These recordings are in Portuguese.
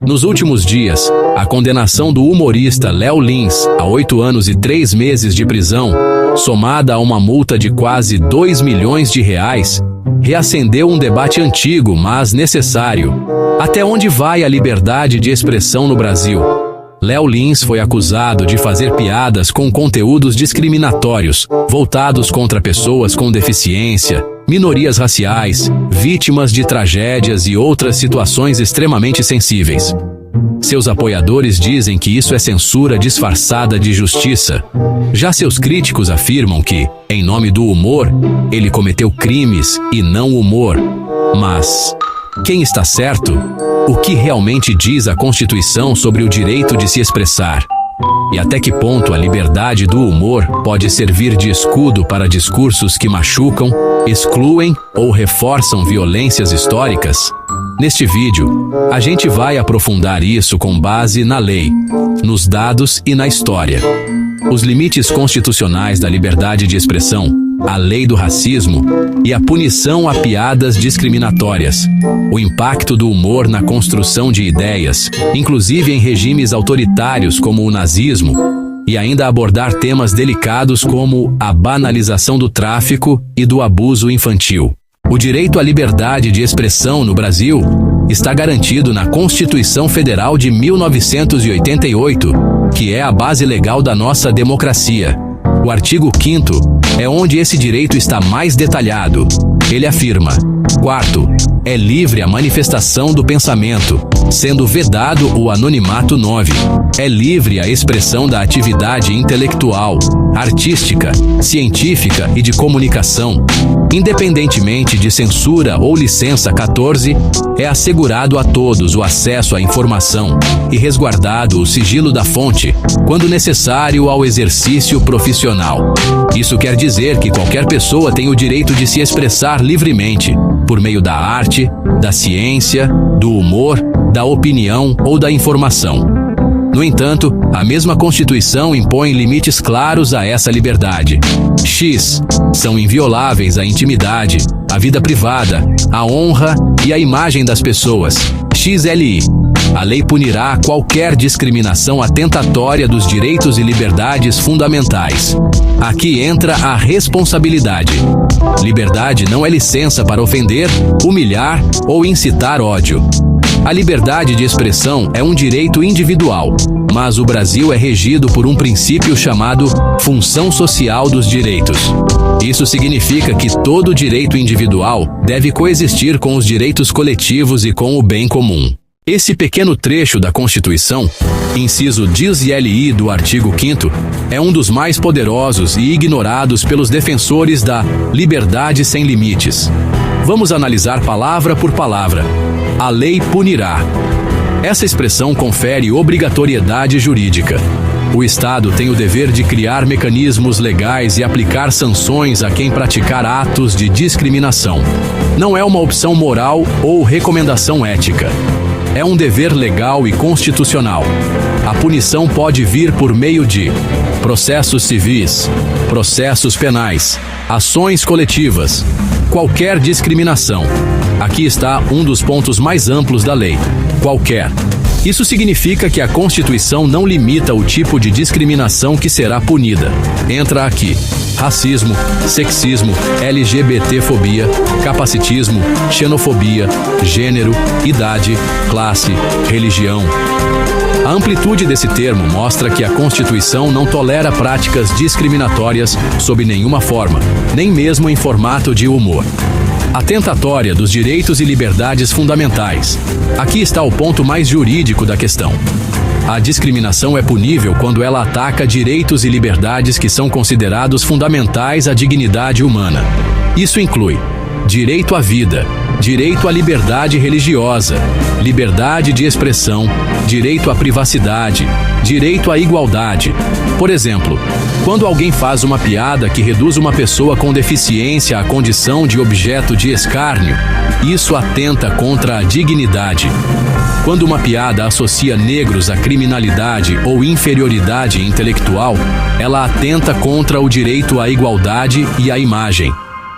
Nos últimos dias, a condenação do humorista Léo Lins a 8 anos e 3 meses de prisão, somada a uma multa de quase R$2 milhões, reacendeu um debate antigo, mas necessário. Até onde vai a liberdade de expressão no Brasil? Léo Lins foi acusado de fazer piadas com conteúdos discriminatórios, voltados contra pessoas com deficiência, minorias raciais, vítimas de tragédias e outras situações extremamente sensíveis. Seus apoiadores dizem que isso é censura disfarçada de justiça. Já seus críticos afirmam que, em nome do humor, ele cometeu crimes e não humor. Mas quem está certo? O que realmente diz a Constituição sobre o direito de se expressar? E até que ponto a liberdade do humor pode servir de escudo para discursos que machucam, excluem ou reforçam violências históricas? Neste vídeo, a gente vai aprofundar isso com base na lei, nos dados e na história. Os limites constitucionais da liberdade de expressão, a lei do racismo e a punição a piadas discriminatórias. O impacto do humor na construção de ideias, inclusive em regimes autoritários como o nazismo, e ainda abordar temas delicados como a banalização do tráfico e do abuso infantil. O direito à liberdade de expressão no Brasil está garantido na Constituição Federal de 1988, que é a base legal da nossa democracia. O artigo 5º é onde esse direito está mais detalhado. Ele afirma: 4º, é livre a manifestação do pensamento, sendo vedado o anonimato. 9, é livre a expressão da atividade intelectual, artística, científica e de comunicação, independentemente de censura ou licença. 14, é assegurado a todos o acesso à informação e resguardado o sigilo da fonte, quando necessário ao exercício profissional. Isso quer dizer que qualquer pessoa tem o direito de se expressar livremente, por meio da arte, da ciência, do humor, da opinião ou da informação. No entanto, a mesma Constituição impõe limites claros a essa liberdade. X. São invioláveis a intimidade, a vida privada, a honra e a imagem das pessoas. XLI. A lei punirá qualquer discriminação atentatória dos direitos e liberdades fundamentais. Aqui entra a responsabilidade. Liberdade não é licença para ofender, humilhar ou incitar ódio. A liberdade de expressão é um direito individual, mas o Brasil é regido por um princípio chamado função social dos direitos. Isso significa que todo direito individual deve coexistir com os direitos coletivos e com o bem comum. Esse pequeno trecho da Constituição, inciso 10li do artigo 5º, é um dos mais poderosos e ignorados pelos defensores da liberdade sem limites. Vamos analisar palavra por palavra. A lei punirá. Essa expressão confere obrigatoriedade jurídica. O Estado tem o dever de criar mecanismos legais e aplicar sanções a quem praticar atos de discriminação. Não é uma opção moral ou recomendação ética. É um dever legal e constitucional. A punição pode vir por meio de processos civis, processos penais, ações coletivas, qualquer discriminação. Aqui está um dos pontos mais amplos da lei: qualquer. Isso significa que a Constituição não limita o tipo de discriminação que será punida. Entra aqui: racismo, sexismo, LGBTfobia, capacitismo, xenofobia, gênero, idade, classe, religião. A amplitude desse termo mostra que a Constituição não tolera práticas discriminatórias sob nenhuma forma, nem mesmo em formato de humor. Atentatória dos direitos e liberdades fundamentais. Aqui está o ponto mais jurídico da questão. A discriminação é punível quando ela ataca direitos e liberdades que são considerados fundamentais à dignidade humana. Isso inclui direito à vida, direito à liberdade religiosa, liberdade de expressão, direito à privacidade, direito à igualdade. Por exemplo, quando alguém faz uma piada que reduz uma pessoa com deficiência à condição de objeto de escárnio, isso atenta contra a dignidade. Quando uma piada associa negros à criminalidade ou inferioridade intelectual, ela atenta contra o direito à igualdade e à imagem.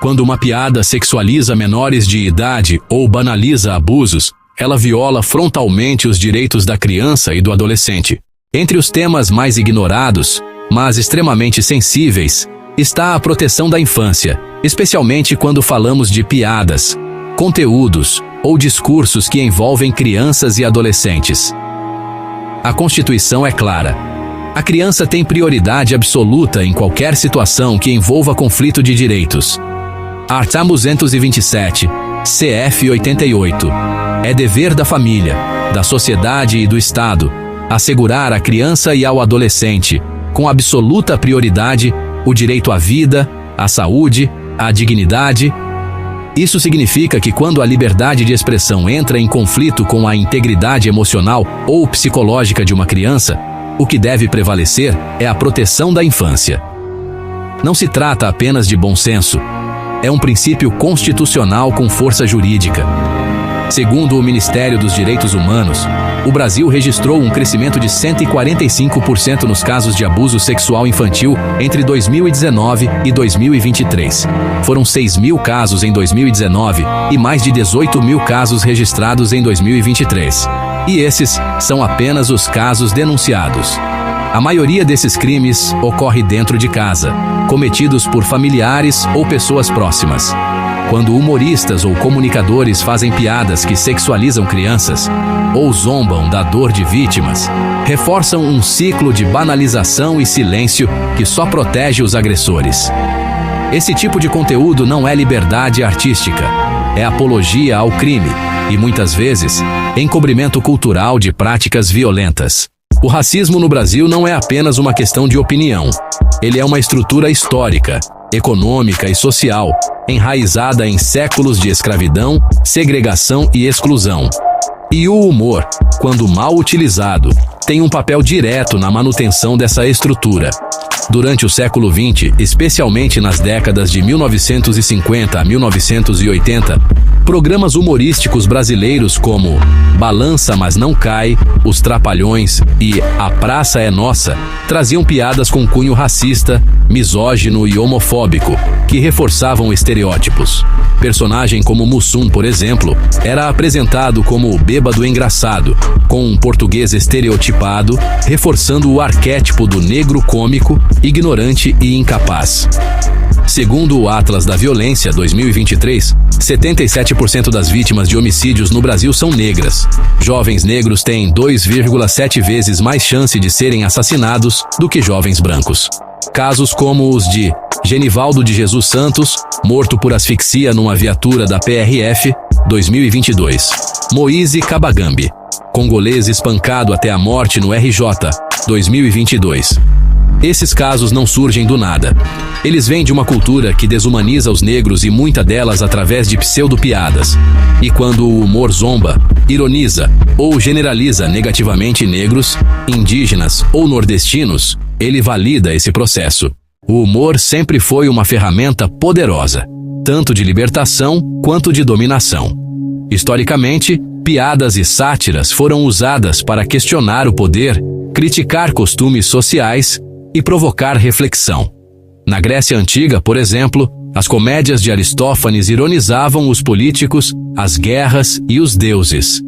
Quando uma piada sexualiza menores de idade ou banaliza abusos, ela viola frontalmente os direitos da criança e do adolescente. Entre os temas mais ignorados, mas extremamente sensíveis, está a proteção da infância, especialmente quando falamos de piadas, conteúdos ou discursos que envolvem crianças e adolescentes. A Constituição é clara. A criança tem prioridade absoluta em qualquer situação que envolva conflito de direitos. Artigo 227, CF 88. É dever da família, da sociedade e do Estado assegurar à criança e ao adolescente, com absoluta prioridade, o direito à vida, à saúde, à dignidade. Isso significa que quando a liberdade de expressão entra em conflito com a integridade emocional ou psicológica de uma criança, o que deve prevalecer é a proteção da infância. Não se trata apenas de bom senso. É um princípio constitucional com força jurídica. Segundo o Ministério dos Direitos Humanos, o Brasil registrou um crescimento de 145% nos casos de abuso sexual infantil entre 2019 e 2023. Foram 6.000 casos em 2019 e mais de 18.000 casos registrados em 2023. E esses são apenas os casos denunciados. A maioria desses crimes ocorre dentro de casa, cometidos por familiares ou pessoas próximas. Quando humoristas ou comunicadores fazem piadas que sexualizam crianças, ou zombam da dor de vítimas, reforçam um ciclo de banalização e silêncio que só protege os agressores. Esse tipo de conteúdo não é liberdade artística, é apologia ao crime e, muitas vezes, encobrimento cultural de práticas violentas. O racismo no Brasil não é apenas uma questão de opinião. Ele é uma estrutura histórica, econômica e social, enraizada em séculos de escravidão, segregação e exclusão. E o humor, quando mal utilizado, tem um papel direto na manutenção dessa estrutura. Durante o século XX, especialmente nas décadas de 1950 a 1980, programas humorísticos brasileiros como Balança Mas Não Cai, Os Trapalhões e A Praça é Nossa traziam piadas com cunho racista, misógino e homofóbico, que reforçavam estereótipos. Personagem como Mussum, por exemplo, era apresentado como o bêbado engraçado, com um português estereotipado, reforçando o arquétipo do negro cômico, ignorante e incapaz. Segundo o Atlas da Violência 2023, 77% das vítimas de homicídios no Brasil são negras. Jovens negros têm 2,7 vezes mais chance de serem assassinados do que jovens brancos. Casos como os de Genivaldo de Jesus Santos, morto por asfixia numa viatura da PRF, 2022. Moise Kabagambe, congolês espancado até a morte no RJ, 2022. Esses casos não surgem do nada. Eles vêm de uma cultura que desumaniza os negros e muita delas através de pseudo-piadas. E quando o humor zomba, ironiza ou generaliza negativamente negros, indígenas ou nordestinos, ele valida esse processo. O humor sempre foi uma ferramenta poderosa, tanto de libertação quanto de dominação. Historicamente, piadas e sátiras foram usadas para questionar o poder, criticar costumes sociais e provocar reflexão. Na Grécia Antiga, por exemplo, as comédias de Aristófanes ironizavam os políticos, as guerras e os deuses.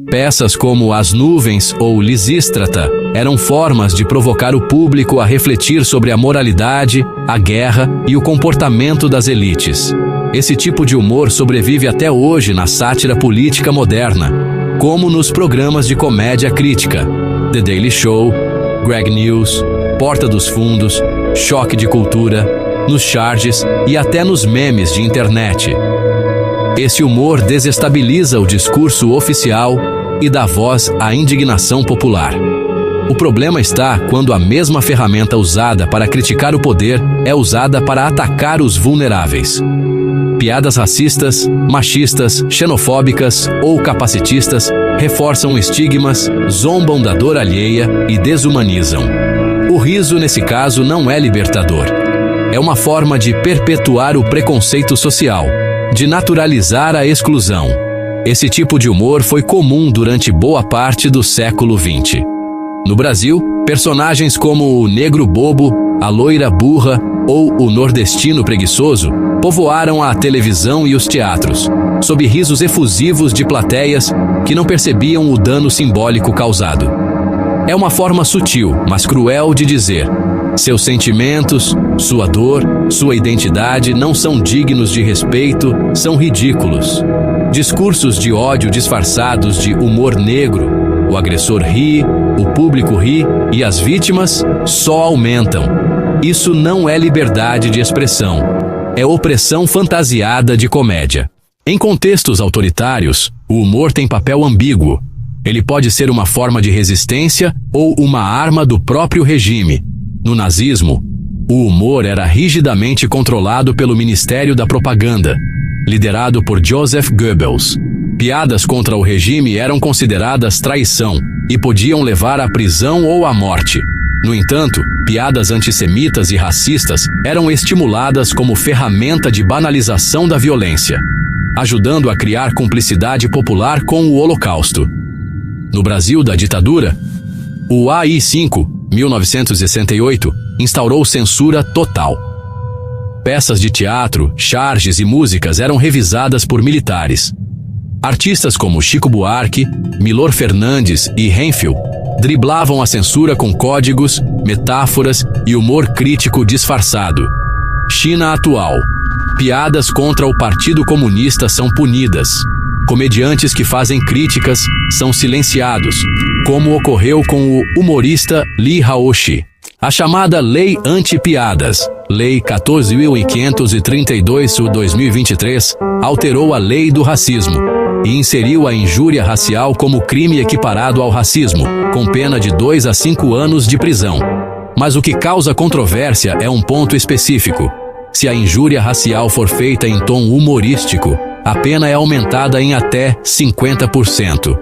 Peças como As Nuvens ou Lisístrata eram formas de provocar o público a refletir sobre a moralidade, a guerra e o comportamento das elites. Esse tipo de humor sobrevive até hoje na sátira política moderna, como nos programas de comédia crítica, The Daily Show, Greg News, Porta dos Fundos, Choque de Cultura, nos charges e até nos memes de internet. Esse humor desestabiliza o discurso oficial e dá voz à indignação popular. O problema está quando a mesma ferramenta usada para criticar o poder é usada para atacar os vulneráveis. Piadas racistas, machistas, xenofóbicas ou capacitistas reforçam estigmas, zombam da dor alheia e desumanizam. O riso, nesse caso, não é libertador. É uma forma de perpetuar o preconceito social, de naturalizar a exclusão. Esse tipo de humor foi comum durante boa parte do século XX. No Brasil, personagens como o negro bobo, a loira burra ou o nordestino preguiçoso povoaram a televisão e os teatros, sob risos efusivos de plateias que não percebiam o dano simbólico causado. É uma forma sutil, mas cruel de dizer: seus sentimentos, sua dor, sua identidade não são dignos de respeito, são ridículos. Discursos de ódio disfarçados de humor negro. O agressor ri, o público ri e as vítimas só aumentam. Isso não é liberdade de expressão. É opressão fantasiada de comédia. Em contextos autoritários, o humor tem papel ambíguo. Ele pode ser uma forma de resistência ou uma arma do próprio regime. No nazismo, o humor era rigidamente controlado pelo Ministério da Propaganda, liderado por Joseph Goebbels. Piadas contra o regime eram consideradas traição e podiam levar à prisão ou à morte. No entanto, piadas antissemitas e racistas eram estimuladas como ferramenta de banalização da violência, ajudando a criar cumplicidade popular com o Holocausto. No Brasil da ditadura, o AI-5, 1968, instaurou censura total. Peças de teatro, charges e músicas eram revisadas por militares. Artistas como Chico Buarque, Milor Fernandes e Renfield driblavam a censura com códigos, metáforas e humor crítico disfarçado. China atual. Piadas contra o Partido Comunista são punidas. Comediantes que fazem críticas são silenciados, como ocorreu com o humorista Lee Haoshi. A chamada Lei Anti-Piadas, Lei 14.532/2023, alterou a Lei do Racismo e inseriu a injúria racial como crime equiparado ao racismo, com pena de 2 a 5 anos de prisão. Mas o que causa controvérsia é um ponto específico. Se a injúria racial for feita em tom humorístico, a pena é aumentada em até 50%.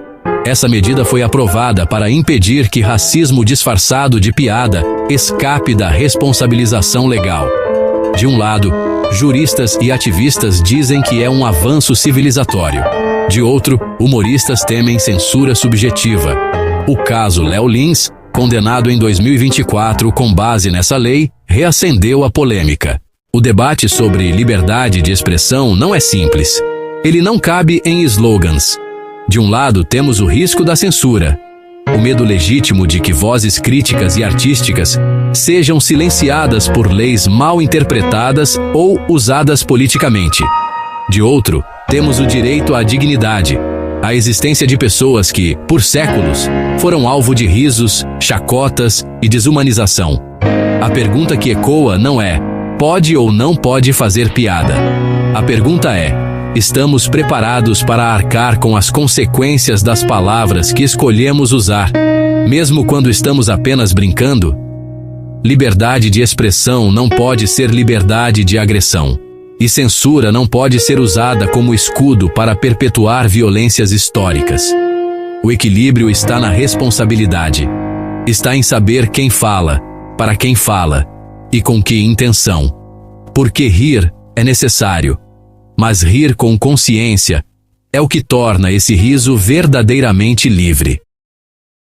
Essa medida foi aprovada para impedir que racismo disfarçado de piada escape da responsabilização legal. De um lado, juristas e ativistas dizem que é um avanço civilizatório. De outro, humoristas temem censura subjetiva. O caso Léo Lins, condenado em 2024 com base nessa lei, reacendeu a polêmica. O debate sobre liberdade de expressão não é simples. Ele não cabe em slogans. De um lado, temos o risco da censura, o medo legítimo de que vozes críticas e artísticas sejam silenciadas por leis mal interpretadas ou usadas politicamente. De outro, temos o direito à dignidade, a existência de pessoas que, por séculos, foram alvo de risos, chacotas e desumanização. A pergunta que ecoa não é: pode ou não pode fazer piada? A pergunta é: estamos preparados para arcar com as consequências das palavras que escolhemos usar, mesmo quando estamos apenas brincando? Liberdade de expressão não pode ser liberdade de agressão. E censura não pode ser usada como escudo para perpetuar violências históricas. O equilíbrio está na responsabilidade. Está em saber quem fala, para quem fala e com que intenção. Porque rir é necessário, mas rir com consciência é o que torna esse riso verdadeiramente livre.